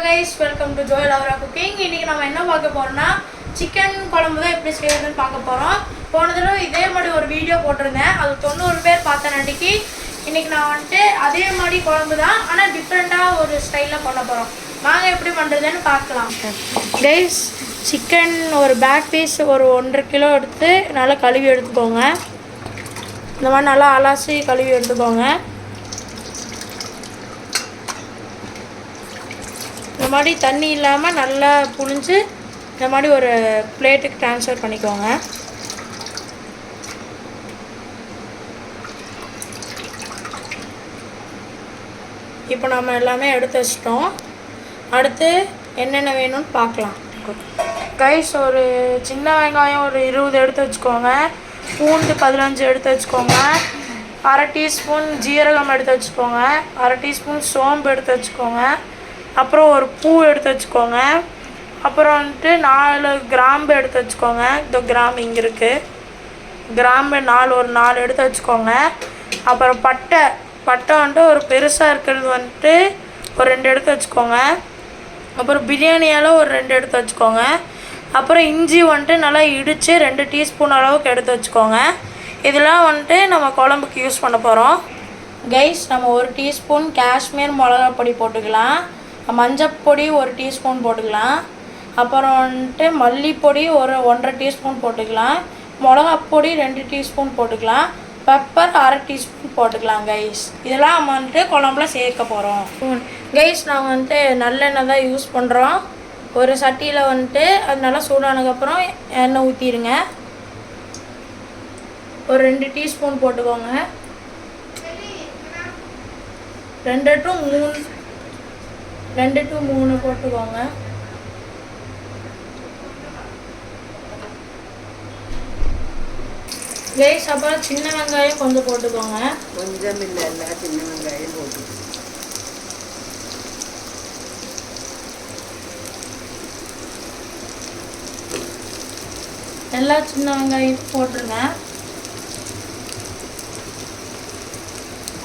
guys, welcome to Joy Laura Cooking. இன்னைக்கு நாம என்ன பார்க்க போறோம்னா சிக்கன் குழம்பு தான் எப்படி செய்யறதுன்னு பார்க்க போறோம். போன தடவை இதே மாதிரி ஒரு வீடியோ போட்டிருந்தேன். அது 90 பேர் பார்த்தனாட்டிக்கு இன்னைக்கு நான் வந்துட்டு அதே மாதிரி குழம்பு தான் ஆனா டிஃபரெண்டா ஒரு ஸ்டைல்ல பண்ண போறோம். வாங்க எப்படி பண்றதுன்னு பார்க்கலாம். Guys, சிக்கன் ஒரு பேக் பீஸ் ஒரு 1.5 கிலோ எடுத்து நல்லா கழுவி எடுத்துக்கோங்க. இந்த மாதிரி நல்லா அலசி கழுவி எடுத்துக்கோங்க. இந்த மாதிரி தண்ணி இல்லாமல் நல்லா புழிஞ்சு இந்த மாதிரி ஒரு பிளேட்டுக்கு ட்ரான்ஸ்ஃபர் பண்ணிக்கோங்க. இப்போ நம்ம எல்லாமே எடுத்து வச்சிட்டோம். அடுத்து என்னென்ன வேணும்னு பார்க்கலாம். கைஸ், ஒரு சின்ன வெங்காயம் ஒரு 20 எடுத்து வச்சுக்கோங்க. பூண்டு 15 எடுத்து வச்சுக்கோங்க. 1/2 டீஸ்பூன் ஜீரகம் எடுத்து வச்சுக்கோங்க. 1/2 டீஸ்பூன் சோம்பு எடுத்து வச்சுக்கோங்க. அப்புறம் ஒரு பூ எடுத்து வச்சுக்கோங்க. அப்புறம் வந்துட்டு 4 கிராம்பு எடுத்து வச்சுக்கோங்க. இந்த கிராம்பு இங்கே இருக்குது. கிராம்பு ஒரு 4 எடுத்து வச்சுக்கோங்க. அப்புறம் பட்டை வந்துட்டு ஒரு பெருசாக இருக்கிறது வந்துட்டு ஒரு 2 எடுத்து வச்சுக்கோங்க. அப்புறம் பிரியாணியால் ஒரு 2 எடுத்து வச்சுக்கோங்க. அப்புறம் இஞ்சி வந்துட்டு நல்லா இடித்து 2 டீஸ்பூன் அளவுக்கு எடுத்து வச்சுக்கோங்க. இதெல்லாம் வந்துட்டு நம்ம குழம்புக்கு யூஸ் பண்ண போகிறோம். கைஸ், நம்ம 1 டீஸ்பூன் காஷ்மீர் மிளகா பொடி போட்டுக்கலாம். மஞ்சப்பொடி 1 டீஸ்பூன் போட்டுக்கலாம். அப்புறம் வந்துட்டு மல்லிப்பொடி ஒரு 1.5 டீஸ்பூன் போட்டுக்கலாம். மிளகாப்பொடி 2 டீஸ்பூன் போட்டுக்கலாம். பெப்பர் 1/2 டீஸ்பூன் போட்டுக்கலாம். கைஸ், இதெல்லாம் நம்ம வந்துட்டு குழம்புல சேர்க்க போகிறோம். கைஸ், நாங்கள் வந்துட்டு நல்லெண்ணெய் தான் யூஸ் பண்ணுறோம். ஒரு சட்டியில் வந்துட்டு அது நல்லா சூடானதுக்கப்புறம் எண்ணெய் ஊற்றிடுங்க. ஒரு 2 டீஸ்பூன் போட்டுக்கோங்க. 2 to 3 போட்டுக்கோங்க. கைஸ், அப்புறம் சின்ன வெங்காயம் கொஞ்சம் போட்டுக்கோங்க. கொஞ்சம் இல்லை, சின்ன வெங்காயம் போட்டு எல்லா சின்ன வெங்காயம் போட்டுருங்க.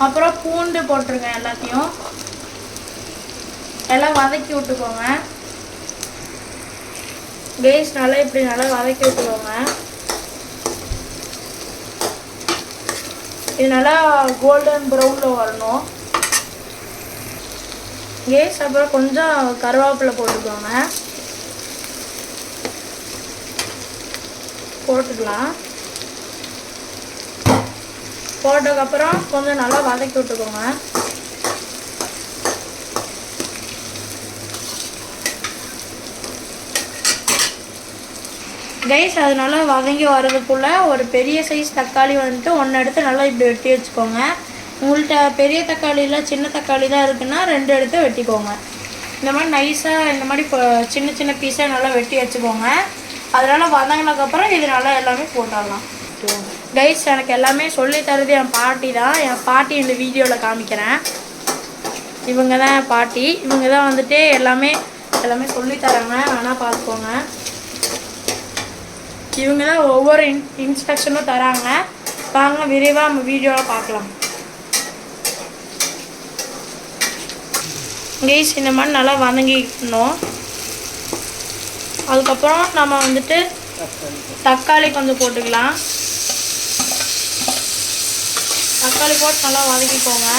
அப்புறம் பூண்டு போட்டுருங்க. எல்லாத்தையும் எல்லாம் வதக்கி விட்டுக்கோங்க. கைஸ், நல்லா இப்படி நல்லா வதக்கி விட்டுக்கோங்க. இது நல்லா கோல்டன் ப்ரௌனில் வரணும். கைஸ், அப்புறம் கொஞ்சம் கருவேப்பிலை போட்டுக்கோங்க. போட்டுக்கலாம். போட்டதுக்கப்புறம் கொஞ்சம் நல்லா வதக்கி விட்டுக்கோங்க. கைஸ், அதனால வதங்கி வர்றதுக்குள்ளே ஒரு பெரிய சைஸ் தக்காளி வந்துட்டு 1 எடுத்து நல்லா இப்படி வெட்டி வச்சுக்கோங்க. உங்கள்கிட்ட பெரிய தக்காளியில் சின்ன தக்காளி தான் இருக்குன்னா 2 எடுத்து வெட்டிக்கோங்க. இந்த மாதிரி நைஸாக இந்த மாதிரி சின்ன சின்ன பீஸாக நல்லா வெட்டி வச்சுக்கோங்க. அதனால் வதங்கினதுக்கப்புறம் இது நல்லா எல்லாமே போட்டுடலாம். கைஸ், எனக்கு எல்லாமே சொல்லித்தரது என் பாட்டி தான். என் பாட்டி இந்த வீடியோவில் காமிக்கிறேன். இவங்க தான் என் பாட்டி. இவங்க தான் வந்துட்டு எல்லாமே சொல்லித்தராங்க. வேணால் பார்த்துக்கோங்க. இவங்க தான் ஒவ்வொரு இன்ஸ்ட்ரக்ஷனும் தராங்க. வாங்க விரைவாக நம்ம வீடியோவில் பார்க்கலாம். கைஸ், இந்த மாதிரி நல்லா வதங்கிக்கணும். அதுக்கப்புறம் நம்ம வந்துட்டு தக்காளி கொஞ்சம் போட்டுக்கலாம். தக்காளி போட்டு நல்லா வதக்கிக்கோங்க.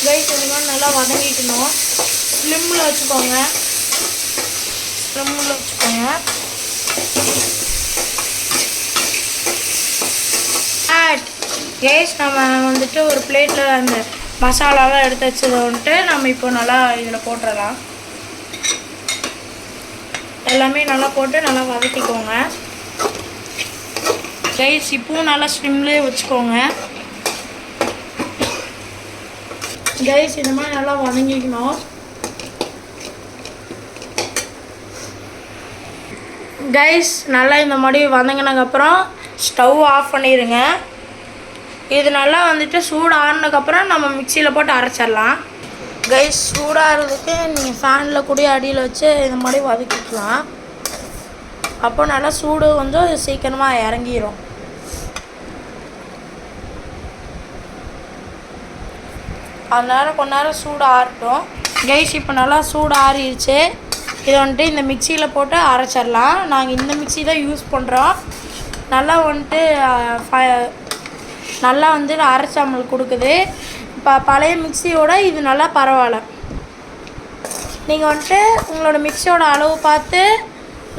கைஸ், இந்த மாதிரி நல்லா வதங்கிக்கணும். ஸ்லிம்மில் வச்சுக்கோங்க. கைஸ், நம்ம வந்துட்டு ஒரு பிளேட்டில் அந்த மசாலாலாம் எடுத்து வச்சதை வந்துட்டு நம்ம இப்போ நல்லா இதில் போட்டுடலாம். எல்லாமே நல்லா போட்டு நல்லா வதக்கிக்கோங்க. கைஸ், இப்போவும் நல்லா ஸ்லிம்லேயே வச்சுக்கோங்க. கைஸ், இந்த மாதிரி நல்லா வதங்கிக்கணும். கைஸ், நல்லா இந்த மாதிரி வதங்கினதுக்கப்புறம் ஸ்டவ் ஆஃப் பண்ணிடுங்க. இது நல்லா வந்துட்டு சூடு ஆறினதுக்கப்புறம் நம்ம மிக்சியில் போட்டு அரைச்சிடலாம். கைஸ், சூடாகிறதுக்கு நீங்கள் ஃபேனில் கூட அடியில் வச்சு இந்த மாதிரி வதக்கிக்கலாம். அப்போ நல்லா சூடு கொஞ்சம் சீக்கிரமாக இறங்கிடும். அதனால் கொஞ்ச நேரம் சூடு ஆறட்டும். கைஸ் இப்போ நல்லா சூடு ஆறிடுச்சு. இதை வந்துட்டு இந்த மிக்சியில் போட்டு அரைச்சிடலாம். நாங்கள் இந்த மிக்சி தான் யூஸ் பண்ணுறோம். நல்லா வந்துட்டு நல்லா வந்து அரைச்சி நம்மளுக்கு கொடுக்குது. இப்போ பழைய மிக்சியோட இது நல்லா பரவாயில்ல. நீங்கள் வந்துட்டு உங்களோட மிக்சியோட அளவு பார்த்து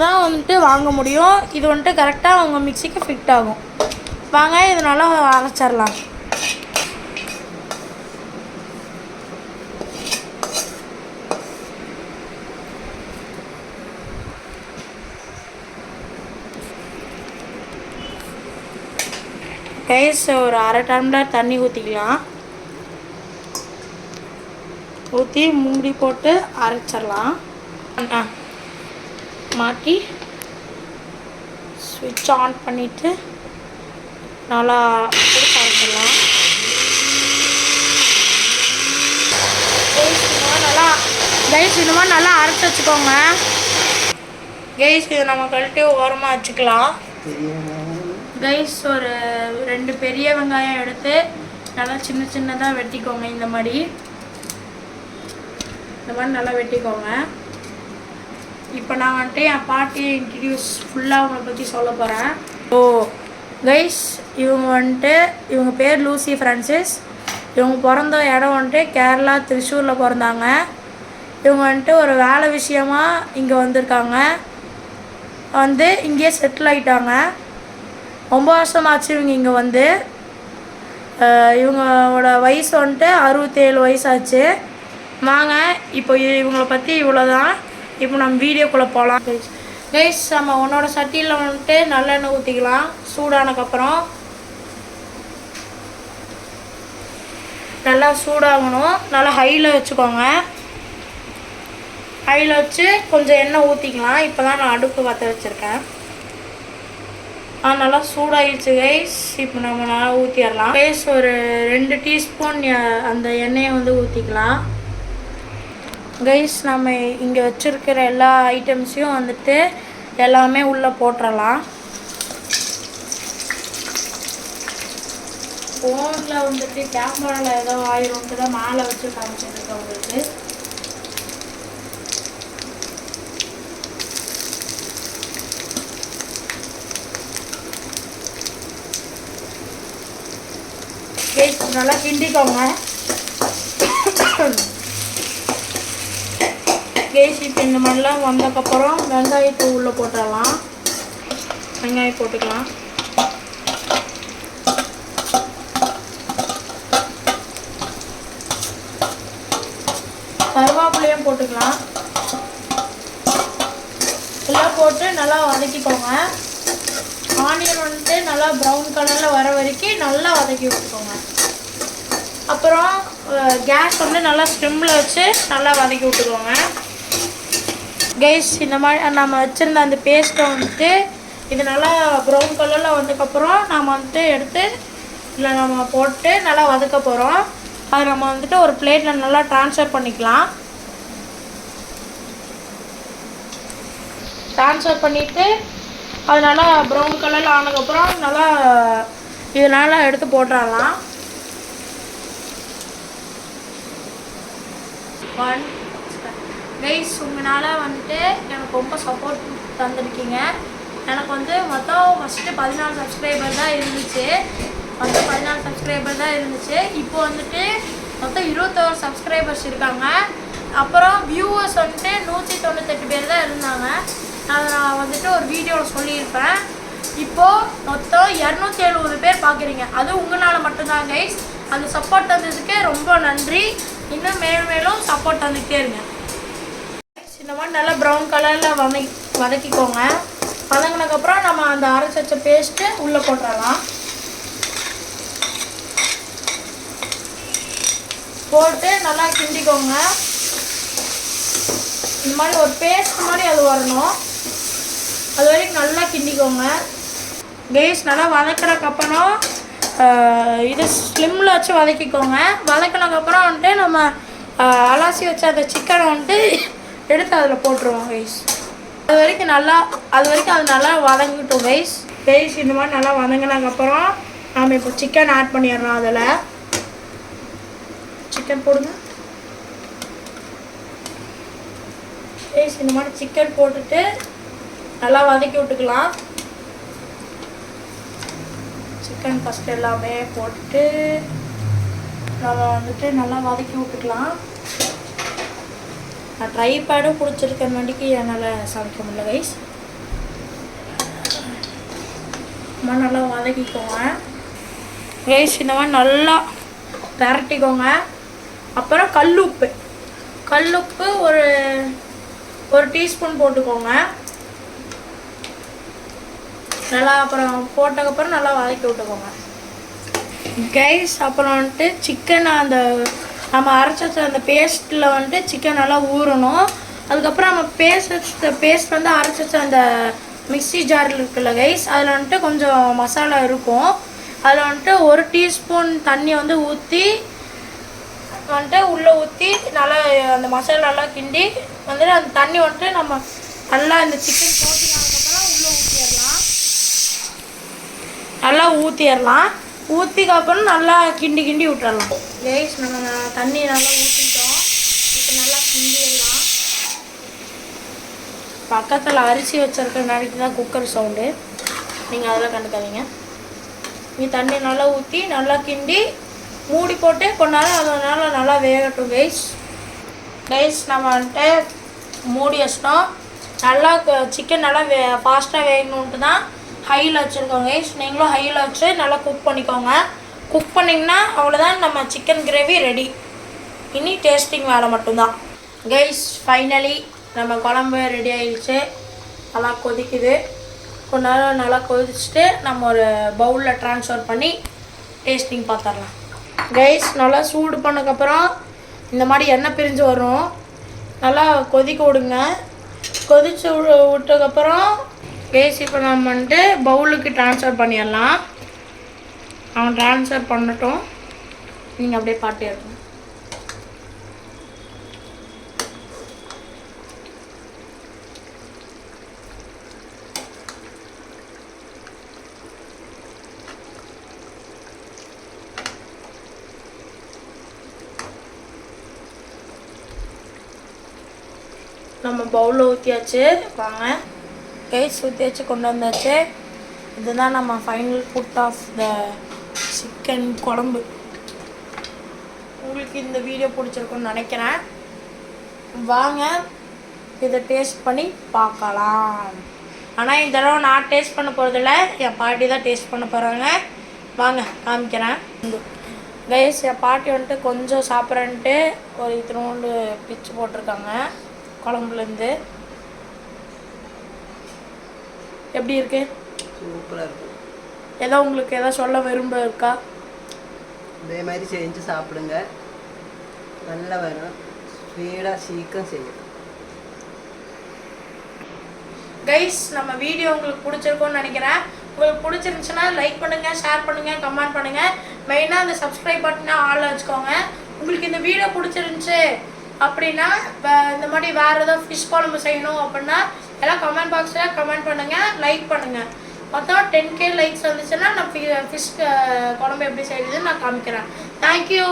தான் வந்துட்டு வாங்க முடியும். இது வந்துட்டு கரெக்டாக உங்கள் மிக்சிக்கு ஃபிட் ஆகும். வாங்க இது நல்லா அரைச்சிடலாம். கைஸ் ஒரு அரை டம்ளர் தண்ணி ஊற்றிக்கலாம். ஊற்றி மூடி போட்டு அரைச்சிடலாம். மாட்டி ஸ்விட்ச் ஆன் பண்ணிவிட்டு நல்லா போட்டு அரைச்சிடலாம். கைஸ் இந்த மாதிரி நல்லா அரைச்சி வச்சுக்கோங்க. கைஸ் இது நம்ம கழட்டி ஓரமாக வச்சுக்கலாம். கைஸ் ஒரு 2 பெரிய வெங்காயம் எடுத்து நல்லா சின்ன சின்னதாக வெட்டிக்கோங்க. இந்த மாதிரி நல்லா வெட்டிக்கோங்க. இப்போ நான் வந்துட்டு என் பாட்டியை இன்ட்ரடியூஸ் ஃபுல்லாக அவங்கள பற்றி சொல்ல போகிறேன். ஓ கைஸ் இவங்க பேர் லூசி ஃப்ரான்சிஸ். இவங்க பிறந்த இடம் வந்துட்டு கேரளா திருச்சூரில் பிறந்தாங்க. இவங்க வந்துட்டு ஒரு வேலை விஷயமா இங்கே வந்திருக்காங்க. இங்கேயே செட்டில் ஆகிட்டாங்க. 9 வருஷமாச்சு இவங்க இங்கே வந்து. இவங்களோட வயசு வந்துட்டு 67 வயசாச்சு. வாங்க இப்போ இவங்கள பற்றி இவ்வளோதான். இப்போ நம்ம வீடியோக்குள்ளே போகலாம். கைஸ் நம்ம உன்னோட சட்டியில் வந்துட்டு நல்லெண்ணெய் ஊற்றிக்கலாம். சூடானதுக்கப்புறம் நல்லா சூடாகணும். நல்லா ஹையில் வச்சுக்கோங்க. ஹையில் வச்சு கொஞ்சம் எண்ணெய் ஊற்றிக்கலாம். இப்போ தான் நான் அடுப்பு பற்ற வச்சுருக்கேன். நல்லா சூடாகிடுச்சு கைஸ். இப்போ நம்ம நல்லா ஊற்றிடலாம். கைஸ் ஒரு 2 டீஸ்பூன் அந்த எண்ணெயை வந்து ஊற்றிக்கலாம். கைஸ் நம்ம இங்கே வச்சுருக்கிற எல்லா ஐட்டம்ஸையும் வந்துட்டு எல்லாமே உள்ளே போட்டுடலாம். ஃபோனில் வந்துட்டு கேமராவில் ஏதோ ஆயிரம்ட்டு தான் மேலே வச்சு காமிச்சிருக்கேன் உங்களுக்கு. கேஸ் நல்லா கிண்டிக்கோங்க. கேஸ் இப்போ இந்த மாதிரிலாம் வந்ததுக்கப்புறம் வெங்காயத்தை உள்ளே போட்டுடலாம். வெங்காயம் போட்டுக்கலாம். கருவேப்பிலையும் போட்டுக்கலாம். எல்லாம் போட்டு நல்லா வதக்கிக்கோங்க. ஆனியன் வந்துட்டு நல்லா ப்ரௌன் கலரில் வர வரைக்கும் நல்லா வதக்கி விட்டுக்கோங்க. அப்புறம் கேஸ் வந்து நல்லா ஸ்டிம்மில் வச்சு நல்லா வதக்கி விட்டுக்கோங்க. கைஸ் இந்த மாதிரி நம்ம வச்சுருந்த அந்த பேஸ்ட்டை வந்துட்டு இது நல்லா ப்ரௌன் கலரில் வந்ததுக்கப்புறம் நம்ம வந்துட்டு எடுத்து இதில் நம்ம போட்டு நல்லா வதக்க போகிறோம். அதை நம்ம வந்துட்டு ஒரு பிளேட்டில் நல்லா ட்ரான்ஸ்ஃபர் பண்ணிக்கலாம். ட்ரான்ஸ்ஃபர் பண்ணிவிட்டு அது நல்லா ப்ரௌன் கலரில் ஆனதுக்கப்புறம் நல்லா இதனால் எடுத்து போட்டுடலாம். கைஸ் உங்களால் வந்துட்டு எனக்கு ரொம்ப சப்போர்ட் தந்துருக்கீங்க. எனக்கு வந்து மொத்தம் ஃபஸ்ட்டு 14 சப்ஸ்கிரைபர் தான் இருந்துச்சு. இப்போ வந்துட்டு மொத்தம் 21 சப்ஸ்கிரைபர்ஸ் இருக்காங்க. அப்புறம் வியூவர்ஸ் வந்துட்டு 198 பேர் தான் இருந்தாங்க. அதை நான் வந்துட்டு ஒரு வீடியோவில் சொல்லியிருப்பேன். இப்போது மொத்தம் 270 பேர் பார்க்குறீங்க. அது உங்களால் மட்டும்தான் கைஸ். அந்த சப்போர்ட் தந்ததுக்கு ரொம்ப நன்றி. இன்னும் மேலும் சப்போர்ட் தந்துக்கிட்டே இருங்க. இந்த மாதிரி நல்லா ப்ரௌன் கலரில் வதக்கிக்கோங்க. வதங்கினதுக்கப்புறம் நம்ம அந்த அரைச்சி வச்ச பேஸ்ட்டு உள்ளே போட்டுடலாம். போட்டு நல்லா கிண்டிக்கோங்க. இந்த மாதிரி ஒரு பேஸ்ட் மாதிரி அது வரணும். அது வரைக்கும் நல்லா கிண்டிக்கோங்க. கேஸ் நல்லா வதக்கிறதுக்கப்புறம் இது ஸ்லிம்மில் வச்சு வதக்கிக்கோங்க. வதக்கினதுக்கப்புறம் வந்துட்டு நம்ம அலாசி வச்ச அந்த சிக்கனை வந்துட்டு எடுத்து அதில் போட்டுருவோம் கைஸ். அது வரைக்கும் அது நல்லா வதங்கிட்டோம் கைஸ். இந்த மாதிரி நல்லா வதங்கினதுக்கப்புறம் நம்ம இப்போ சிக்கன் ஆட் பண்ணிடுறோம். அதில் சிக்கன் போடுங்க கைஸ். இந்த மாதிரி சிக்கன் போட்டுட்டு நல்லா வதக்கி விட்டுக்கலாம். சிக்கன் ஃபஸ்ட்டு எல்லாமே போட்டுட்டு நம்ம வந்துட்டு நல்லா வதக்கி விட்டுக்கலாம். நான் ட்ரைபேடும் பிடிச்சிருக்க வேண்டிக்கு என்னால் சமைக்க முடியல கைஸ். நல்லா வதக்கிக்கோங்க கைஸ். இந்த மாதிரி நல்லா பரட்டிக்கோங்க. அப்புறம் கல்லுப்பு ஒரு டீஸ்பூன் போட்டுக்கோங்க நல்லா. அப்புறம் போட்டதுக்கப்புறம் நல்லா வதக்கி விட்டுக்கோங்க கைஸ். அப்புறம் வந்துட்டு சிக்கன் அந்த நம்ம அரைச்ச அந்த பேஸ்ட்டில் வந்துட்டு சிக்கன் நல்லா ஊறணும். அதுக்கப்புறம் நம்ம பேஸ்ட் வந்து அரைச்ச அந்த மிக்ஸி ஜாரில் இருக்குல்ல கைஸ், அதில் வந்துட்டு கொஞ்சம் மசாலா இருக்கும். அதில் வந்துட்டு 1 டீஸ்பூன் தண்ணி வந்து ஊற்றி வந்துட்டு உள்ளே ஊற்றி நல்லா அந்த மசாலாலாம் கிண்டி வந்துட்டு அந்த தண்ணி வந்துட்டு நம்ம நல்லா இந்த சிக்கன் போட்டினதுக்கப்புறம் உள்ளே ஊற்றிடலாம். ஊற்றிக்கப்புறம் நல்லா கிண்டி விட்டுறலாம் கைஸ். நம்ம தண்ணி நல்லா ஊற்றிட்டோம். இப்போ நல்லா கிண்டிடலாம். பக்கத்தில் அரிசி வச்சுருக்க நாளைக்கு தான் குக்கர் சவுண்டு, நீங்கள் அதெல்லாம் கண்டுக்காதீங்க. நீ தண்ணி நல்லா ஊற்றி நல்லா கிண்டி மூடி போட்டு கொஞ்ச நேரம் அதனால நல்லா வேகட்டும் கைஸ். நம்ம வந்துட்டு மூடி வச்சிட்டோம். நல்லா சிக்கன் நல்லா ஃபாஸ்ட்டாக வேகணுன்ட்டு தான் ஹையில் வச்சுருக்கோம் கைஸ். நீங்களும் ஹையில் வச்சு நல்லா குக் பண்ணிக்கோங்க. குக் பண்ணிங்கன்னா அவ்வளோதான், நம்ம சிக்கன் கிரேவி ரெடி. இனி டேஸ்டிங் வேலை மட்டும்தான் கைஸ். ஃபைனலி நம்ம குழம்பு ரெடி ஆகிடுச்சு. நல்லா கொதிக்குது. கொஞ்ச நேரம் நல்லா கொதிச்சுட்டு நம்ம ஒரு பவுலில் ட்ரான்ஸ்ஃபர் பண்ணி டேஸ்டிங் பார்த்துடலாம் கைஸ். நல்லா சூடு பண்ணதுக்கப்புறம் இந்த மாதிரி எண்ணெய் பிரிஞ்சு வரும். நல்லா கொதிக்க விடுங்க. கொதிச்சு விட்டதுக்கப்புறம் கைஸ் இப்போ நம்ம வந்துட்டு பவுலுக்கு ட்ரான்ஸ்ஃபர் பண்ணிடலாம். அவன் ட்ரான்ஸ்ஃபர் பண்ணட்டும், நீங்கள் அப்படியே பாட்டு எடுக்கணும். நம்ம பவுலில் ஊற்றியாச்சு. வாங்க கைஸ், ஊற்றியாச்சு, கொண்டு வந்தாச்சு. இதுதான் நம்ம final food of the chicken குழம்பு. உங்களுக்கு இந்த வீடியோ பிடிச்சிருக்குன்னு நினைக்கிறேன். வாங்க இதை டேஸ்ட் பண்ணி பார்க்கலாம். ஆனால் இந்த தடவை நான் டேஸ்ட் பண்ண போகிறதில்ல, என் பாட்டி தான் டேஸ்ட் பண்ண போகிறாங்க. வாங்க காமிக்கிறேன் கைஸ். என் பாட்டி வந்துட்டு கொஞ்சம் சாப்பிட்றேன்ட்டு ஒரு இத்தினோண்டு பிச்சு போட்டிருக்காங்க குழம்புலேருந்து. எப்படி இருக்கு? சூப்பராக இருக்கும். ஏதோ உங்களுக்கு எதாவது சொல்ல இருக்கா? இதே மாதிரி செஞ்சு சாப்பிடுங்க, நல்லா வரும். ஸ்பீடாக சீக்கிரம் செய்யும் கைஸ். நம்ம வீடியோ உங்களுக்கு பிடிச்சிருக்கும்னு நினைக்கிறேன். உங்களுக்கு பிடிச்சிருந்துச்சுன்னா லைக் பண்ணுங்கள், ஷேர் பண்ணுங்கள், கமெண்ட் பண்ணுங்கள். மெயினாக அந்த சப்ஸ்கிரைப் பட்டனை ஆளில் வச்சுக்கோங்க. உங்களுக்கு இந்த வீடியோ பிடிச்சிருந்துச்சு அப்படின்னா இந்த மாதிரி வேறு ஏதாவது ஃபிஷ் குழம்பு செய்யணும் அப்படின்னா எல்லாம் கமெண்ட் பாக்ஸில் கமெண்ட் பண்ணுங்கள், லைக் பண்ணுங்கள். மொத்தம் 10K லைக்ஸ் வந்துச்சுன்னா நான் ஃபிஷ் குழம்பு எப்படி செய்யுதுன்னு நான் காமிக்கிறேன். தேங்க்யூ.